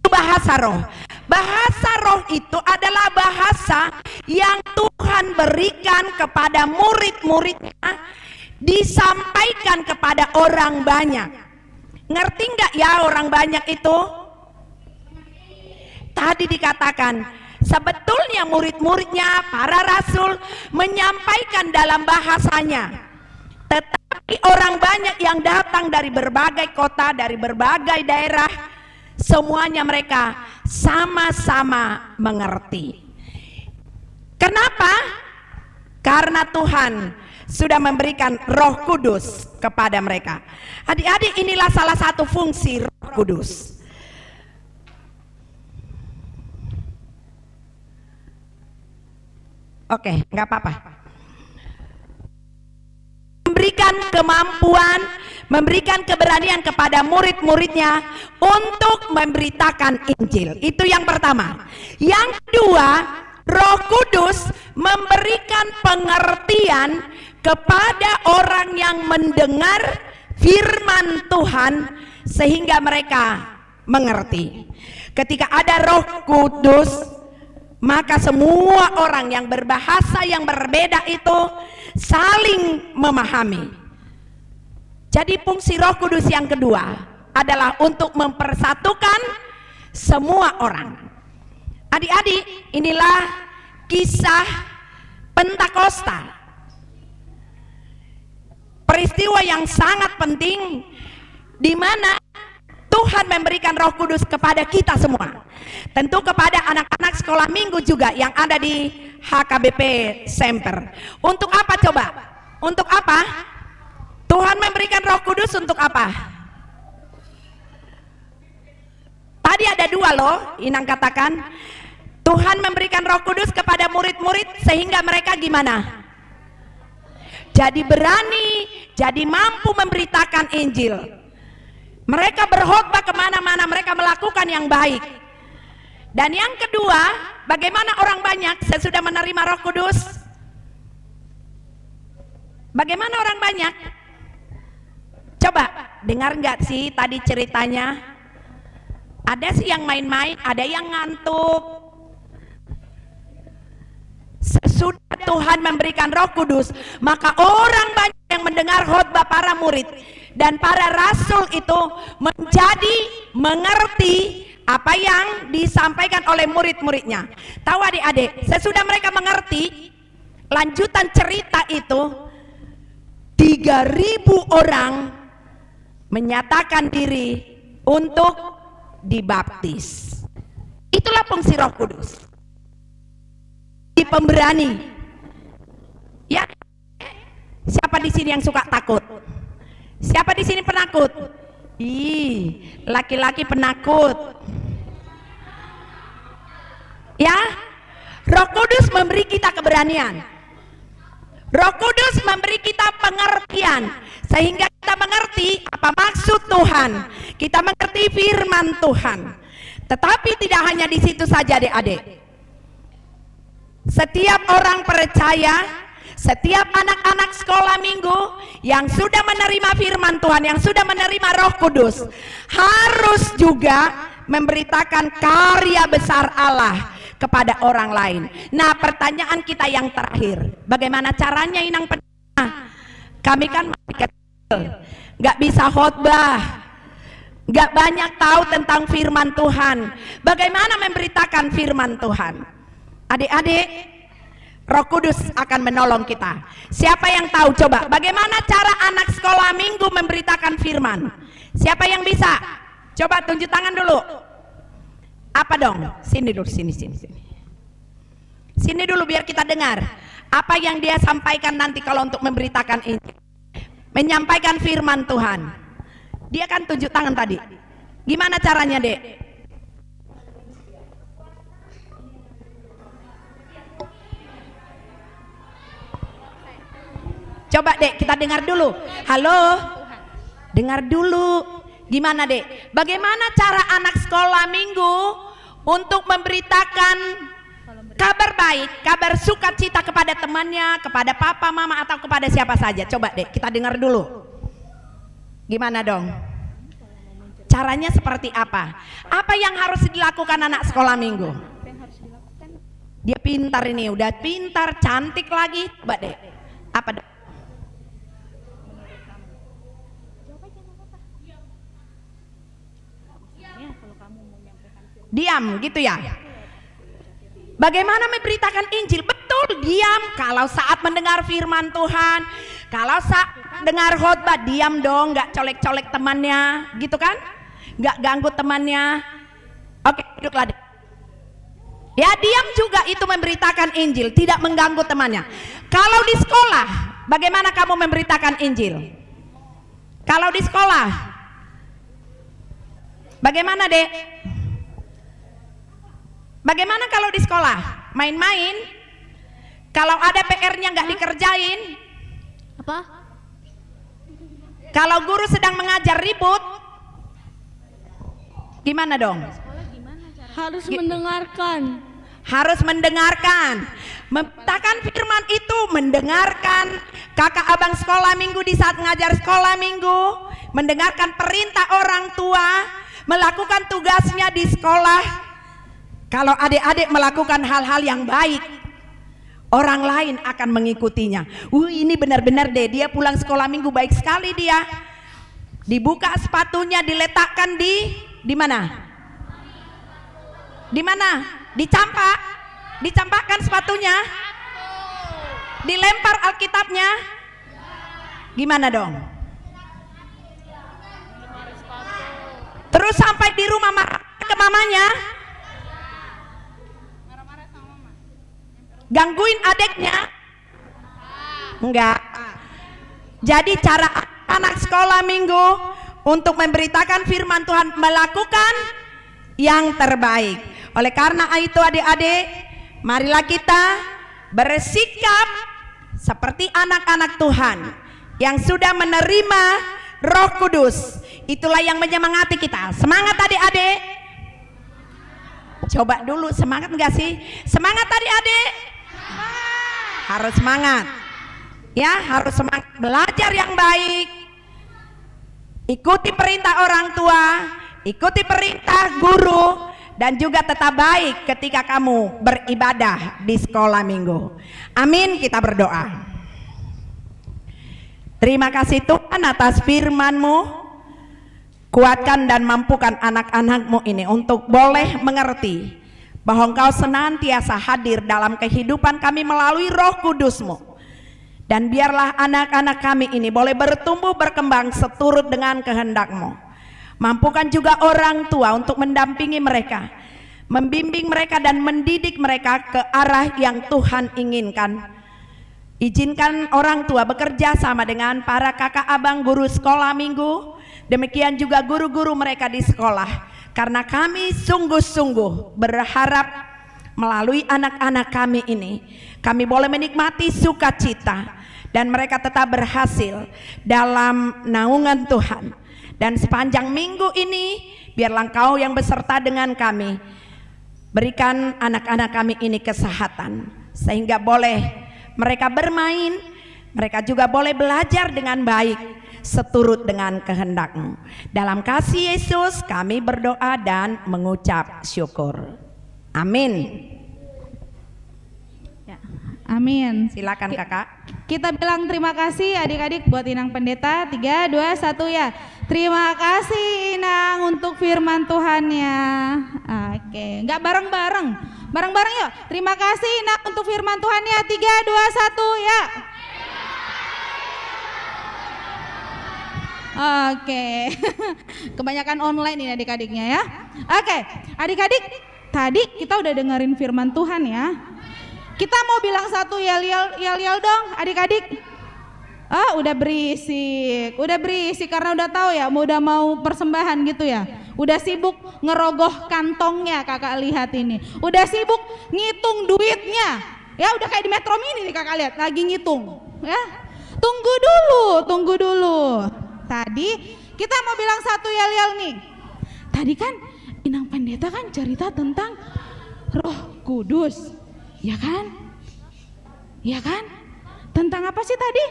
Bahasa roh. Bahasa roh itu adalah bahasa yang Tuhan berikan kepada murid-muridnya, disampaikan kepada orang banyak. Ngerti nggak ya orang banyak itu? Tadi dikatakan sebetulnya murid-muridnya, para rasul menyampaikan dalam bahasanya, tetapi orang banyak yang datang dari berbagai kota, dari berbagai daerah, semuanya mereka sama-sama mengerti. Kenapa? Karena Tuhan sudah memberikan Roh Kudus kepada mereka. Adik-adik, inilah salah satu fungsi Roh Kudus. Oke, nggak apa-apa. Memberikan kemampuan, memberikan keberanian kepada murid-muridnya untuk memberitakan Injil. Itu yang pertama. Yang kedua, Roh Kudus memberikan pengertian kepada orang yang mendengar firman Tuhan sehingga mereka mengerti. Ketika ada Roh Kudus, maka semua orang yang berbahasa yang berbeda itu saling memahami. Jadi fungsi Roh Kudus yang kedua adalah untuk mempersatukan semua orang. Adik-adik, inilah kisah Pentakosta. Peristiwa yang sangat penting di mana Tuhan memberikan Roh Kudus kepada kita semua. Tentu kepada anak-anak sekolah minggu juga yang ada di HKBP Semper. Untuk apa coba? Untuk apa? Tuhan memberikan Roh Kudus untuk apa? Tadi ada dua loh, Inang katakan. Tuhan memberikan Roh Kudus kepada murid-murid sehingga mereka gimana? Jadi berani, jadi mampu memberitakan Injil. Mereka berkhotbah kemana-mana, mereka melakukan yang baik. Dan yang kedua, bagaimana orang banyak sesudah menerima Roh Kudus? Bagaimana orang banyak? Coba, dengar nggak sih tadi ceritanya? Ada sih yang main-main, ada yang ngantuk. Sesudah Tuhan memberikan Roh Kudus, maka orang banyak yang mendengar khotbah para murid dan para rasul itu mengerti apa yang disampaikan oleh murid-muridnya. Tahu adik-adik, sesudah mereka mengerti, lanjutan cerita itu 3.000 orang menyatakan diri untuk dibaptis. Itulah fungsi Roh Kudus. Di pemberani. Ya. Siapa di sini yang suka takut? Siapa di sini penakut? Ih, laki-laki penakut. Ya, Roh Kudus memberi kita keberanian. Roh Kudus memberi kita pengertian sehingga kita mengerti apa maksud Tuhan. Kita mengerti firman Tuhan. Tetapi tidak hanya di situ saja, adik-adik. Setiap orang percaya, setiap anak-anak sekolah minggu yang sudah menerima firman Tuhan, yang sudah menerima Roh Kudus, harus juga memberitakan karya besar Allah kepada orang lain. Nah, pertanyaan kita yang terakhir, bagaimana caranya Inang Pendeta? Kami kan masih kecil, nggak bisa khotbah, nggak banyak tahu tentang firman Tuhan. Bagaimana memberitakan firman Tuhan? Adik-adik, Roh Kudus akan menolong kita. Siapa yang tahu coba bagaimana cara anak sekolah minggu memberitakan firman? Siapa yang bisa? Coba tunjuk tangan dulu. Apa dong? Sini dulu, sini. Sini dulu biar kita dengar apa yang dia sampaikan nanti kalau untuk memberitakan ini. Menyampaikan firman Tuhan. Dia kan tunjuk tangan tadi. Gimana caranya, Dek? Coba Dek, kita dengar dulu. Halo? Dengar dulu. Gimana Dek? Bagaimana cara anak sekolah minggu untuk memberitakan kabar baik, kabar sukacita kepada temannya, kepada papa, mama, atau kepada siapa saja? Coba Dek, kita dengar dulu. Gimana dong? Caranya seperti apa? Apa yang harus dilakukan anak sekolah minggu? Dia pintar ini, udah pintar, cantik lagi. Coba Dek, apa dong? Diam gitu ya. Bagaimana memberitakan Injil? Betul, diam. Kalau saat mendengar firman Tuhan, kalau saat dengar khotbah, diam dong, nggak colek-colek temannya, gitu kan? Nggak ganggu temannya. Oke, duduklah. Ya, diam juga itu memberitakan Injil, tidak mengganggu temannya. Kalau di sekolah, bagaimana kamu memberitakan Injil? Kalau di sekolah, bagaimana Dek? Bagaimana kalau di sekolah? Main-main? Kalau ada PR-nya nggak dikerjain? Apa? Kalau guru sedang mengajar ribut? Gimana dong? Harus mendengarkan. Harus mendengarkan. Memberitakan firman itu, mendengarkan kakak abang sekolah minggu di saat mengajar sekolah minggu, mendengarkan perintah orang tua, melakukan tugasnya di sekolah. Kalau adik-adik melakukan hal-hal yang baik, orang lain akan mengikutinya. Ini benar-benar deh, dia pulang sekolah minggu baik sekali dia. Dibuka sepatunya, diletakkan di mana? Di mana? Dicampak. Dicampakkan sepatunya. Dilempar Alkitabnya. Gimana dong? Terus sampai di rumah marah ke mamanya. Gangguin adiknya? Enggak. Jadi cara anak sekolah minggu untuk memberitakan firman Tuhan, melakukan yang terbaik. Oleh karena itu adik-adik, marilah kita bersikap seperti anak-anak Tuhan yang sudah menerima Roh Kudus. Itulah yang menyemangati kita. Semangat adik-adik. Coba dulu, semangat enggak sih? Semangat adik-adik. Harus semangat, ya, harus semangat belajar yang baik, ikuti perintah orang tua, ikuti perintah guru, dan juga tetap baik ketika kamu beribadah di sekolah minggu. Amin. Kita berdoa. Terima kasih Tuhan atas firman-Mu. Kuatkan dan mampukan anak-anak-Mu ini untuk boleh mengerti bahwa Engkau senantiasa hadir dalam kehidupan kami melalui Roh Kudus-Mu. Dan biarlah anak-anak kami ini boleh bertumbuh berkembang seturut dengan kehendak-Mu. Mampukan juga orang tua untuk mendampingi mereka, membimbing mereka dan mendidik mereka ke arah yang Tuhan inginkan. Izinkan orang tua bekerja sama dengan para kakak abang guru sekolah minggu, demikian juga guru-guru mereka di sekolah, karena kami sungguh-sungguh berharap melalui anak-anak kami ini kami boleh menikmati sukacita dan mereka tetap berhasil dalam naungan Tuhan. Dan sepanjang minggu ini biarlah Engkau yang beserta dengan kami, berikan anak-anak kami ini kesehatan sehingga boleh mereka bermain, mereka juga boleh belajar dengan baik seturut dengan kehendak-Mu. Dalam kasih Yesus kami berdoa dan mengucap syukur. Amin. Ya, amin. Silakan kakak. Kita bilang terima kasih adik-adik buat Inang Pendeta. 3, 2, 1 ya. Terima kasih Inang untuk firman Tuhannya. Oke, nggak bareng-bareng. Bareng-bareng yuk. Terima kasih Inang untuk firman Tuhannya. 3, 2, 1 ya. Oke. Kebanyakan online ini adik-adiknya ya. Oke, adik-adik, tadi kita udah dengerin firman Tuhan ya. Kita mau bilang satu yel-yel dong adik-adik. Udah berisik karena udah tahu ya, udah mau persembahan gitu ya. Udah sibuk ngerogoh kantongnya, kakak lihat ini. Udah sibuk ngitung duitnya. Ya udah kayak di Metro Mini nih kakak lihat, lagi ngitung. Ya, tunggu dulu. Tadi kita mau bilang satu yel-yel nih. Tadi kan Inang Pendeta kan cerita tentang Roh Kudus. Ya kan? Ya kan? Tentang apa sih tadi?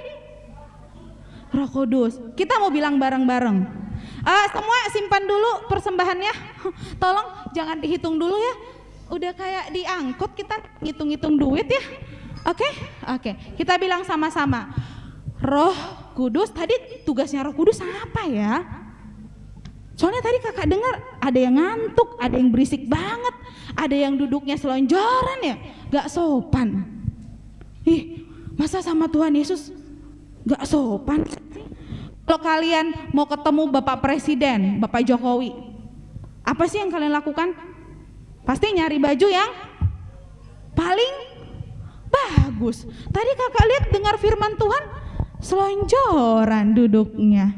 Roh Kudus. Kita mau bilang bareng-bareng. Semua simpan dulu persembahannya. Tolong jangan dihitung dulu ya. Udah kayak diangkut kita ngitung-ngitung duit ya. Oke. Kita bilang sama-sama. Roh Kudus. Tadi tugasnya Roh Kudus apa ya? Soalnya tadi kakak dengar ada yang ngantuk, ada yang berisik banget, ada yang duduknya selonjoran ya, gak sopan. Masa sama Tuhan Yesus gak sopan? Kalau kalian mau ketemu Bapak Presiden, Bapak Jokowi, apa sih yang kalian lakukan? Pasti nyari baju yang paling bagus. Tadi kakak lihat dengar firman Tuhan, selonjoran duduknya.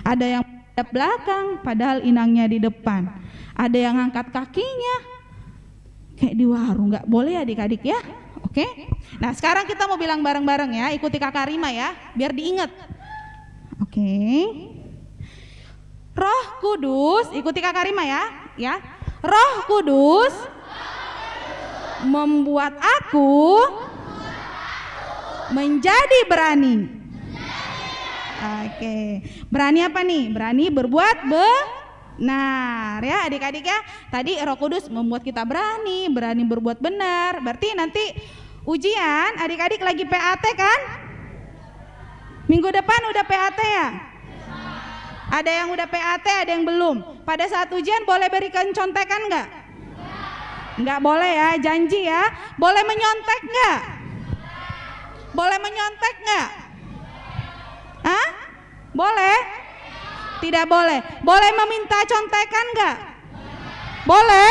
Ada yang belakang padahal inangnya di depan, ada yang angkat kakinya kayak di warung. Nggak boleh adik-adik ya. Oke. Nah sekarang kita mau bilang bareng-bareng ya, ikuti kakak Rima ya biar diingat. Oke. Roh Kudus, ikuti kakak Rima ya. Roh Kudus membuat aku menjadi berani. Oke, berani apa nih? Berani berbuat benar ya adik-adik ya. Tadi Roh Kudus membuat kita berani berbuat benar. Berarti nanti ujian adik-adik lagi PAT kan? Minggu depan udah PAT ya? Ada yang udah PAT, ada yang belum. Pada saat ujian boleh berikan contekan nggak? Nggak boleh ya, janji ya. Boleh menyontek nggak? Boleh menyontek nggak? Boleh? Tidak boleh. Boleh meminta contekan enggak? Boleh?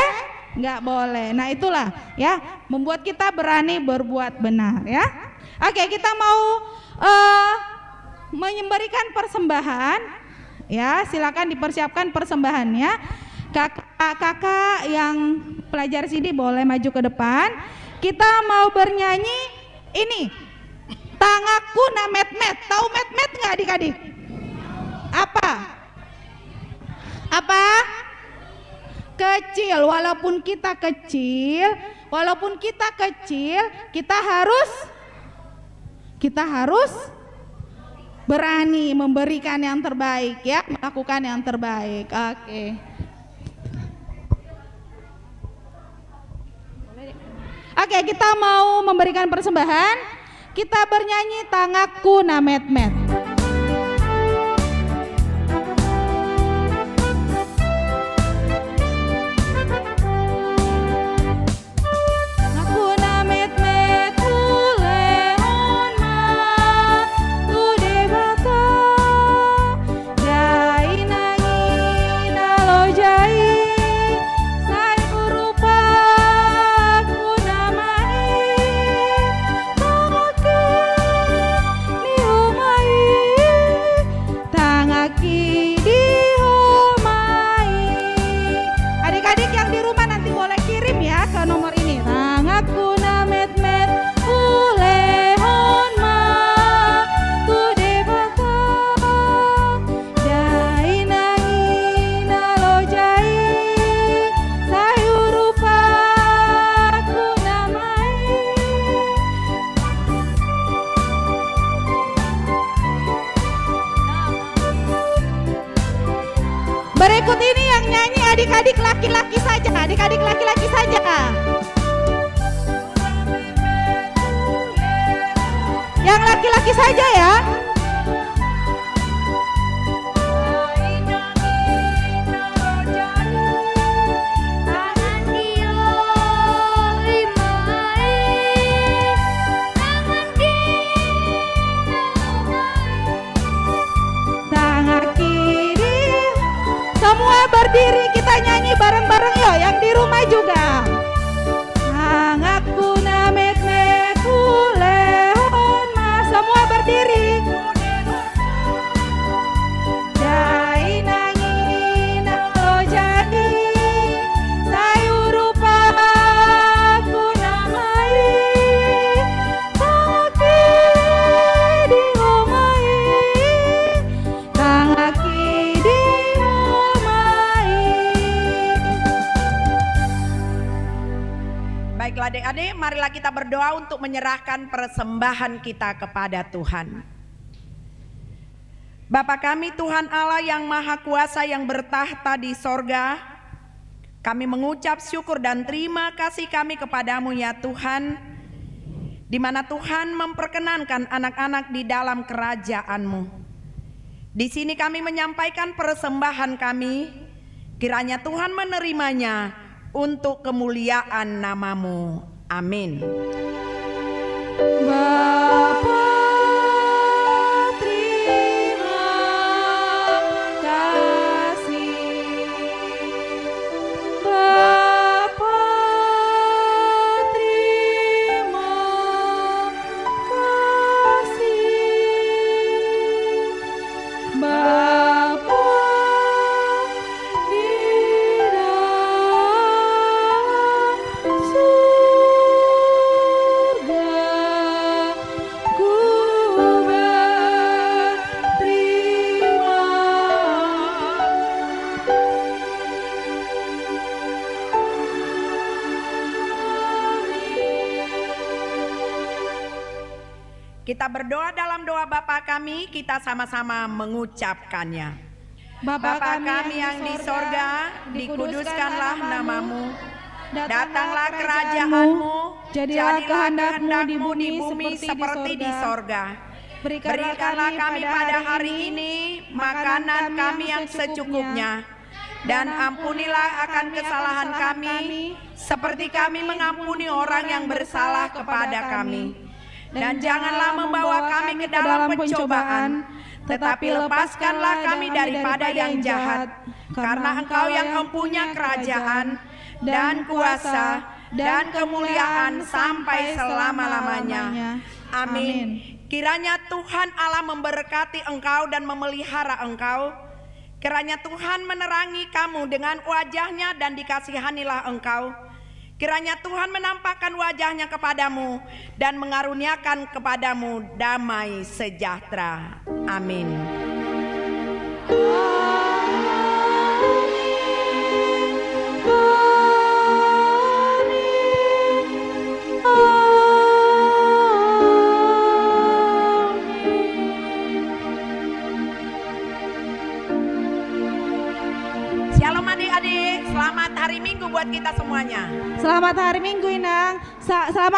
Enggak boleh. Nah itulah ya, membuat kita berani berbuat benar ya. Oke, kita mau memberikan persembahan ya. Silakan dipersiapkan persembahannya. Kakak-kakak yang pelajar sini boleh maju ke depan. Kita mau bernyanyi ini, Tangaku na met-met. Tahu met-met nggak adik-adik? Apa? Kecil. Walaupun kita kecil, kita harus berani memberikan yang terbaik ya, melakukan yang terbaik. Oke, kita mau memberikan persembahan. Kita bernyanyi Tangaku na met-met. adik-adik laki-laki saja, adik-adik laki-laki saja. Yang laki-laki saja ya. Semua berdiri, kita nyanyi bareng-bareng yuk, yang di rumah juga. Angakku namet mekulehon mas, semua berdiri. Jai nangina lo jadi sayur rupaku namai tangaki di omai tangaki di omai. Baiklah adik-adik, marilah kita berdoa untuk menyerahkan persembahan kita kepada Tuhan. Bapa kami Tuhan Allah yang Maha Kuasa yang bertahta di sorga, kami mengucap syukur dan terima kasih kami kepadamu ya Tuhan, di mana Tuhan memperkenankan anak-anak di dalam kerajaan-Mu. Di sini kami menyampaikan persembahan kami, kiranya Tuhan menerimanya untuk kemuliaan nama-Mu. Amin. Bapa, terima kasih. Bapa, terima kasih. Bapa di dalam surga, ku berterima Kita berdoa dalam doa Bapa kami, kita sama-sama mengucapkannya. Bapa Bapa kami yang di sorga, dikuduskanlah namamu, datanglah kerajaan-Mu, jadilah kehendak-Mu di bumi seperti di sorga. Berikanlah kami pada hari ini makanan kami yang secukupnya, dan ampunilah akan kesalahan kami, seperti kami mengampuni orang yang bersalah kepada kami. Dan janganlah membawa kami ke dalam pencobaan, tetapi lepaskanlah kami daripada yang jahat, karena Engkau yang mempunyai kerajaan dan kuasa dan kemuliaan sampai selama-lamanya. Amin. Kiranya Tuhan Allah memberkati engkau dan memelihara engkau. Kiranya Tuhan menerangi kamu dengan wajahnya dan dikasihanilah engkau. Kiranya Tuhan menampakkan wajahnya kepadamu dan mengaruniakan kepadamu damai sejahtera. Amin. Shalom adik-adik, selamat hari Minggu buat kita semuanya. Selamat hari Minggu Inang. Selamat